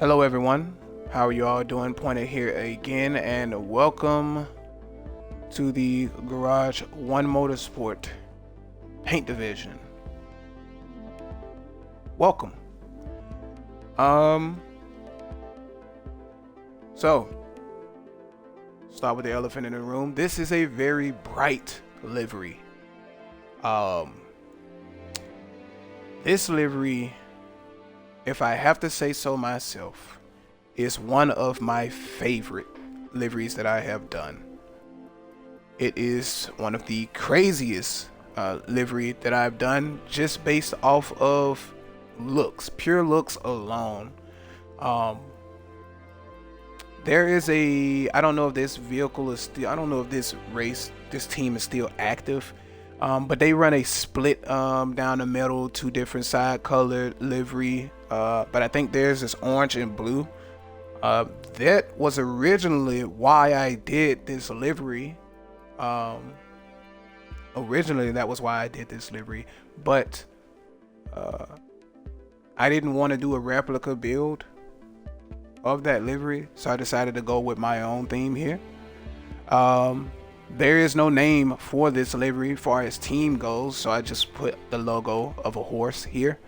Hello everyone, how are you all doing? Pointed here again, and welcome to the Garage One Motorsport Paint Division. Welcome. So start with the elephant in the room. This is a very bright livery. This livery, if I have to say so myself, is one of my favorite liveries that I have done. It is one of the craziest livery that I've done, just based off of looks, pure looks alone. There is I don't know if this vehicle is still, I don't know if this team is still active. But they run a split down the middle, two different side colored livery. But I think theirs is orange and blue. That was originally why I did this livery. Originally, that was why I did this livery. But I didn't want to do a replica build of that livery, so I decided to go with my own theme here. There is no name for this livery as far as team goes, so I just put the logo of a horse here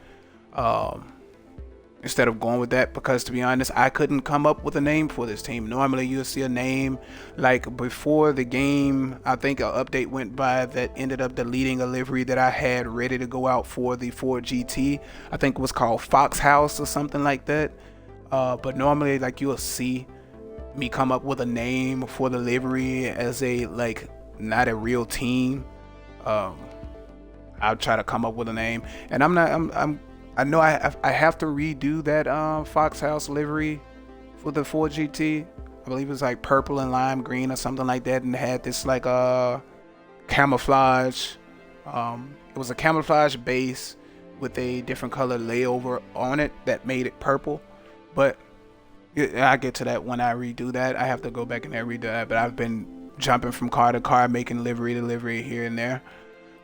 instead of going with that, because to be honest, I couldn't come up with a name for this team. Normally you'll see a name like before the game. I think an update went by that ended up deleting a livery that I had ready to go out for the Ford GT. I think it was called Fox House or something like that. But normally, like, you'll see me come up with a name for the livery as a, like, not a real team. I'll try to come up with a name, and I know I have to redo that Fox House livery for the Ford GT. I believe it's like purple and lime green or something like that, and it had this like camouflage. It was a camouflage base with a different color layover on it that made it purple. But I get to that when I redo that. I have to go back and redo that. But I've been jumping from car to car, making livery to livery here and there.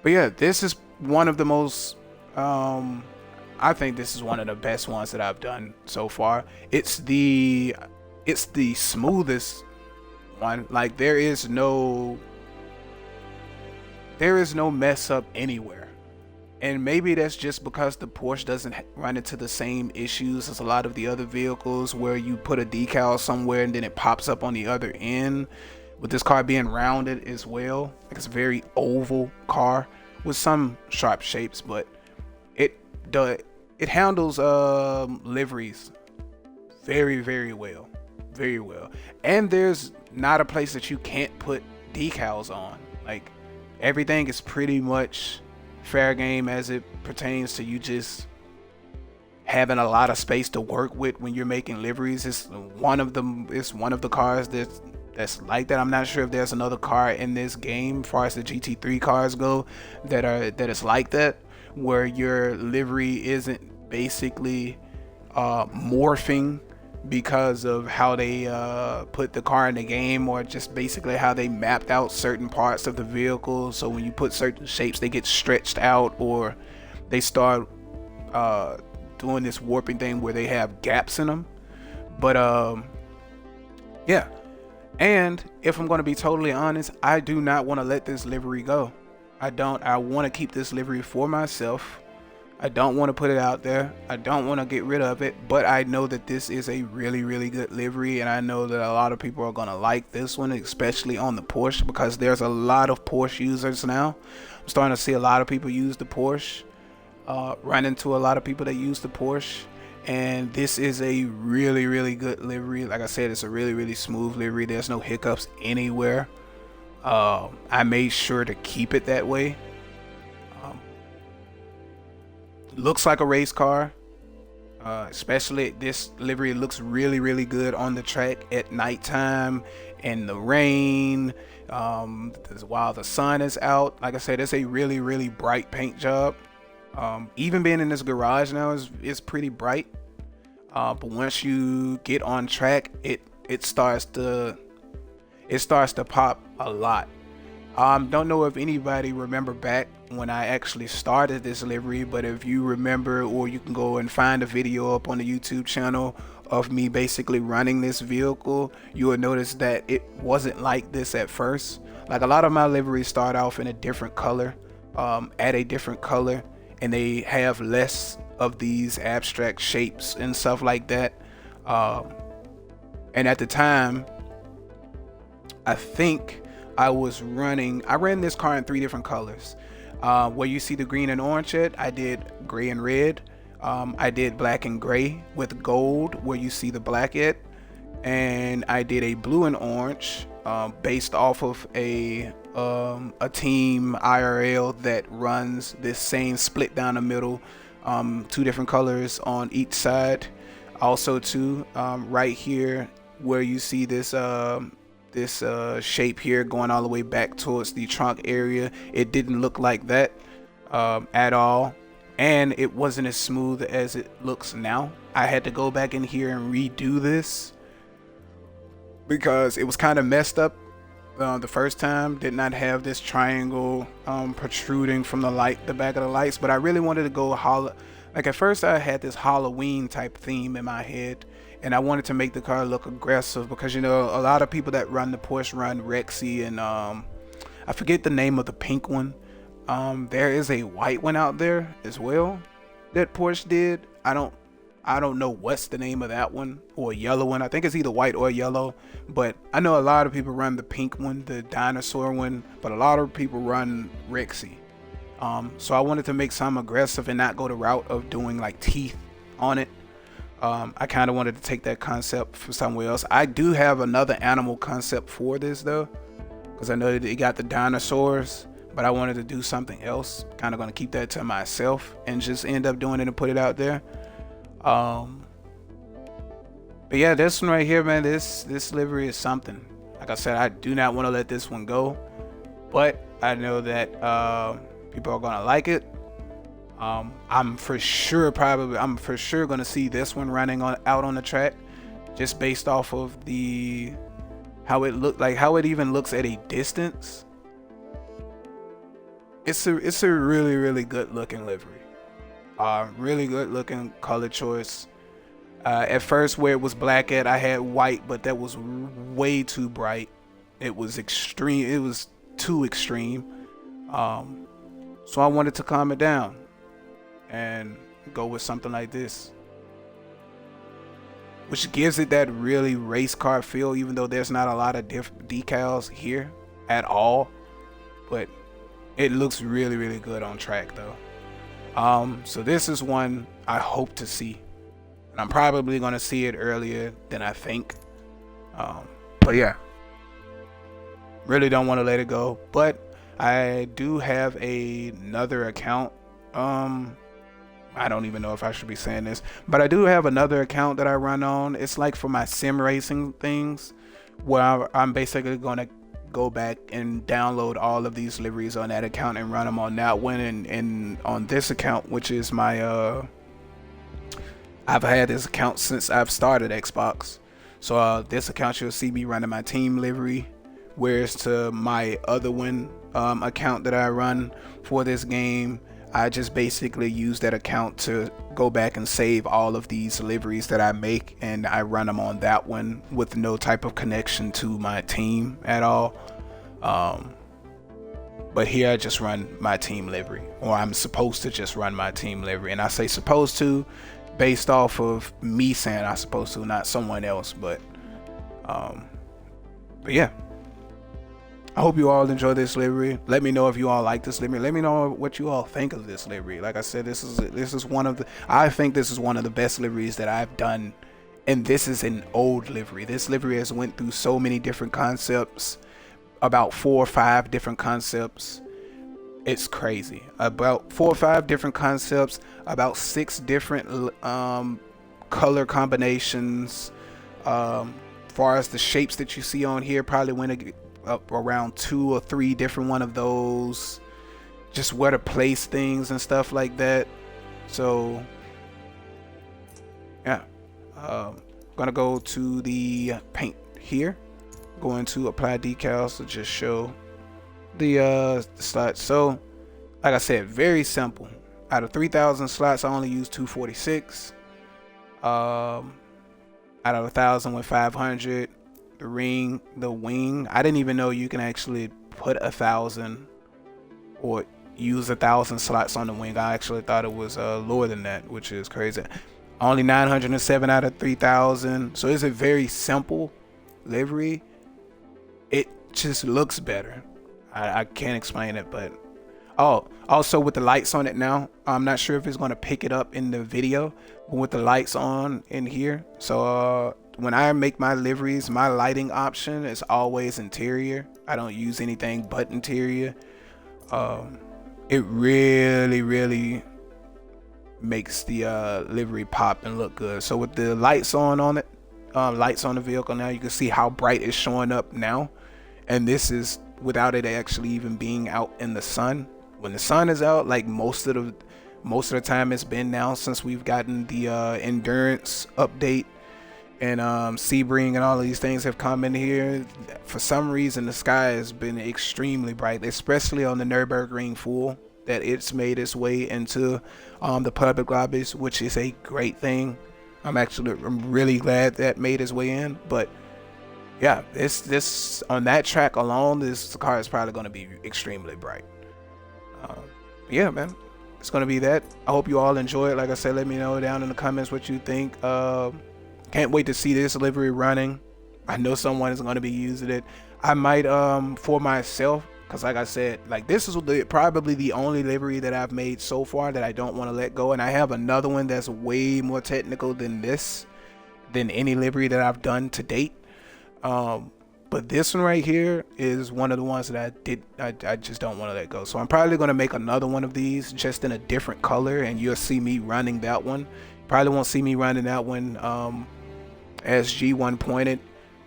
But yeah, this is one of the most, I think this is one of the best ones that I've done so far. It's the smoothest one. Like, there is no mess up anywhere. And maybe that's just because the Porsche doesn't run into the same issues as a lot of the other vehicles, where you put a decal somewhere and then it pops up on the other end. With this car being rounded as well, like, it's a very oval car with some sharp shapes, but it handles liveries very, very well, very well. And there's not a place that you can't put decals on. Like, everything is pretty much fair game as it pertains to you just having a lot of space to work with when you're making liveries. It's one of the cars that's like that. I'm not sure if there's another car in this game, as far as the GT3 cars go, that is like that, where your livery isn't basically morphing because of how they put the car in the game, or just basically how they mapped out certain parts of the vehicle. So when you put certain shapes, they get stretched out, or they start doing this warping thing where they have gaps in them. But yeah. And if I'm going to be totally honest, I do not want to let this livery go. I want to keep this livery for myself. I don't want to put it out there. I don't want to get rid of it, but I know that this is a really, really good livery, and I know that a lot of people are going to like this one, especially on the Porsche, because there's a lot of Porsche users now. I'm starting to see a lot of people use the Porsche, run into a lot of people that use the Porsche, and this is a really, really good livery. Like I said, it's a really, really smooth livery. There's no hiccups anywhere. I made sure to keep it that way. Looks like a race car, especially this livery looks really, really good on the track at nighttime, in the rain, while the sun is out. Like I said, it's a really, really bright paint job. Even being in this garage now is pretty bright, but once you get on track, it starts to pop a lot. Don't know if anybody remember back when I actually started this livery, but if you remember, or you can go and find a video up on the YouTube channel of me basically running this vehicle, you will notice that it wasn't like this at first. Like a lot of my liveries start off in a different color, at a different color, and they have less of these abstract shapes and stuff like that. And at the time, I think I ran this car in 3 different colors. Where you see the green and orange at, I did gray and red. I did black and gray with gold where you see the black at, and I did a blue and orange based off of a team IRL that runs this same split down the middle, 2 different colors on each side. Also too, right here where you see this shape here going all the way back towards the trunk area, it didn't look like that at all, and it wasn't as smooth as it looks now. I had to go back in here and redo this because it was kind of messed up the first time. Did not have this triangle protruding from the back of the lights, but I really wanted to go like at first I had this Halloween type theme in my head, and I wanted to make the car look aggressive because, you know, a lot of people that run the Porsche run Rexy, and I forget the name of the pink one. There is a white one out there as well that Porsche did. I don't know what's the name of that one, or a yellow one. I think it's either white or yellow, but I know a lot of people run the pink one, the dinosaur one, but a lot of people run Rexy. So I wanted to make some aggressive and not go the route of doing like teeth on it. I kind of wanted to take that concept for somewhere else. I do have another animal concept for this though, because I know that it got the dinosaurs, but I wanted to do something else. Kind of going to keep that to myself and just end up doing it and put it out there. But yeah, this one right here, man, this livery is something. Like I said, I do not want to let this one go, but I know that people are gonna like it. I'm for sure gonna see this one running out on the track, just based off of how it even looks at a distance. It's a really, really good looking livery. Really good looking color choice. At first, where it was black at, I had white, but that was way too bright. It was extreme. It was too extreme. So I wanted to calm it down and go with something like this, which gives it that really race car feel, even though there's not a lot of decals here at all, but it looks really, really good on track though. So this is one I hope to see, and I'm probably going to see it earlier than I think. But yeah, really don't want to let it go. But I do have another account. I don't even know if I should be saying this, but I do have another account that I run on. It's like for my sim racing things, where I'm basically going to go back and download all of these liveries on that account and run them on that one. And on this account, which is my I've had this account since I've started Xbox. So this account, you'll see me running my team livery, whereas to my other one account that I run for this game, I just basically use that account to go back and save all of these liveries that I make, and I run them on that one with no type of connection to my team at all. But here I just run my team livery, or I'm supposed to just run my team livery, and I say supposed to based off of me saying I'm supposed to, not someone else. But yeah, I hope you all enjoy this livery. Let me know if you all like this livery. Let me know what you all think of this livery. Like I said, this is one of the, I think this is one of the best liveries that I've done, and this is an old livery. This livery has went through so many different concepts, about 4 or 5 different concepts. It's crazy. About 4 or 5 different concepts, about 6 different color combinations. Far as the shapes that you see on here, probably went up around 2 or 3 different one of those, just where to place things and stuff like that. So yeah, gonna go to the paint here, going to apply decals to just show the slots. So like I said, very simple. Out of 3,000 slots, I only use 246. out of 1,000 with 500. The wing. I didn't even know you can actually put 1,000 or use 1,000 slots on the wing. I actually thought it was lower than that, which is crazy. Only 907 out of 3,000. So it's a very simple livery. It just looks better. I can't explain it, but also with the lights on it now, I'm not sure if it's going to pick it up in the video, but with the lights on in here. So when I make my liveries, my lighting option is always interior. I don't use anything but interior. It really makes the livery pop and look good. So with the lights on it, lights on the vehicle now, you can see how bright it's showing up now. And this is without it actually even being out in the sun. When the sun is out, like most of the time it's been now since we've gotten the endurance update and Sebring and all of these things have come in here, for some reason the sky has been extremely bright, especially on the Nürburgring full, that it's made its way into the public lobbies, which is a great thing. I'm really glad that made its way in. But yeah, this on that track alone, this car is probably going to be extremely bright. Yeah, man, it's going to be that. I hope you all enjoy it. Like I said, let me know down in the comments what you think. Can't wait to see this livery running. I know someone is going to be using it. I might for myself, because like I said, like this is probably the only livery that I've made so far that I don't want to let go. And I have another one that's way more technical than this, than any livery that I've done to date. But this one right here is one of the ones that I just don't want to let go. So I'm probably going to make another one of these just in a different color, and you'll see me running that one. Probably won't see me running that one as G1 Pointed.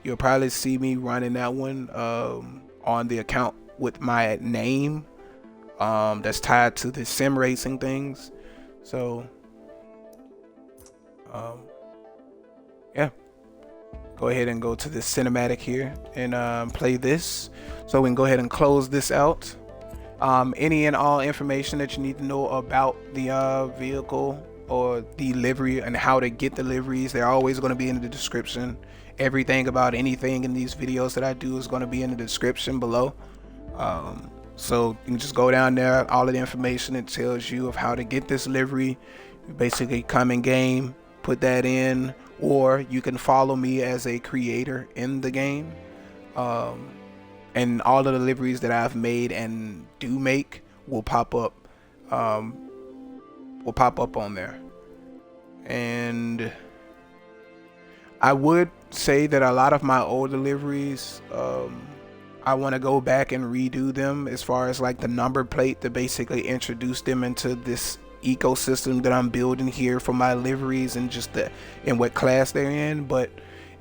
You'll probably see me running that one on the account with my name that's tied to the sim racing things. So yeah, go ahead and go to the cinematic here and play this, so we can go ahead and close this out. Any and all information that you need to know about the vehicle or the livery and how to get the liveries, they're always going to be in the description. Everything about anything in these videos that I do is going to be in the description below. So you can just go down there, all of the information it tells you of how to get this livery. You basically come in game, put that in, or you can follow me as a creator in the game. And all of the liveries that I've made and do make will pop up on there. And I would say that a lot of my older liveries, I want to go back and redo them as far as like the number plate to basically introduce them into this ecosystem that I'm building here for my liveries and just in what class they're in. But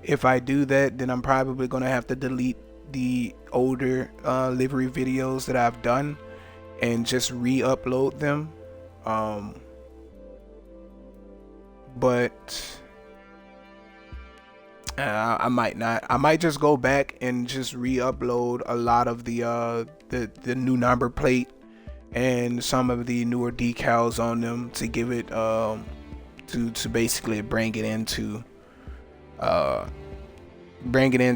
if I do that, then I'm probably going to have to delete the older livery videos that I've done and just re-upload them. But I might not. I might just go back and just re-upload a lot of the new number plate and some of the newer decals on them to give it to basically bring it in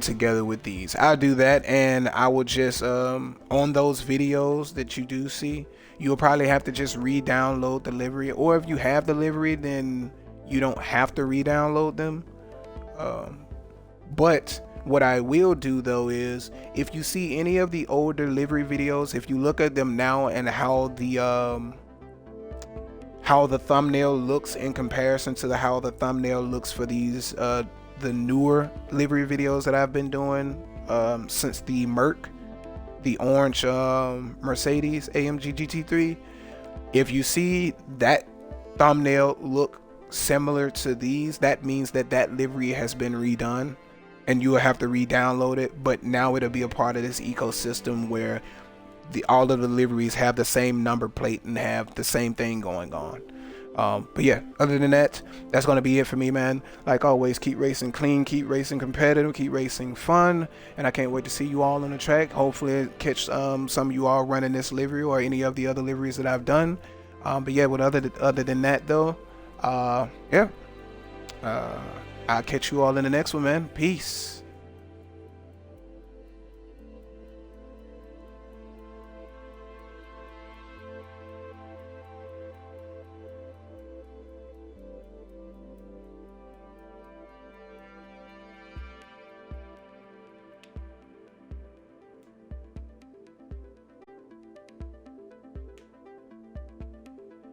together with these. I'll do that, and I will just on those videos that you do see, you'll probably have to just re-download the livery, or if you have the livery, then you don't have to re-download them. But what I will do though is, if you see any of the older livery videos, if you look at them now and how the thumbnail looks in comparison to how the thumbnail looks for these the newer livery videos that I've been doing since the orange Mercedes AMG GT3, if you see that thumbnail look similar to these, that means that livery has been redone, and you will have to re-download it. But now it'll be a part of this ecosystem where all of the liveries have the same number plate and have the same thing going on. But yeah, other than that, that's going to be it for me, man. Like always, keep racing clean, keep racing competitive, keep racing fun, and I can't wait to see you all on the track. Hopefully catch some of you all running this livery or any of the other liveries that I've done. But yeah, other than that though, yeah, I'll catch you all in the next one, man. Peace.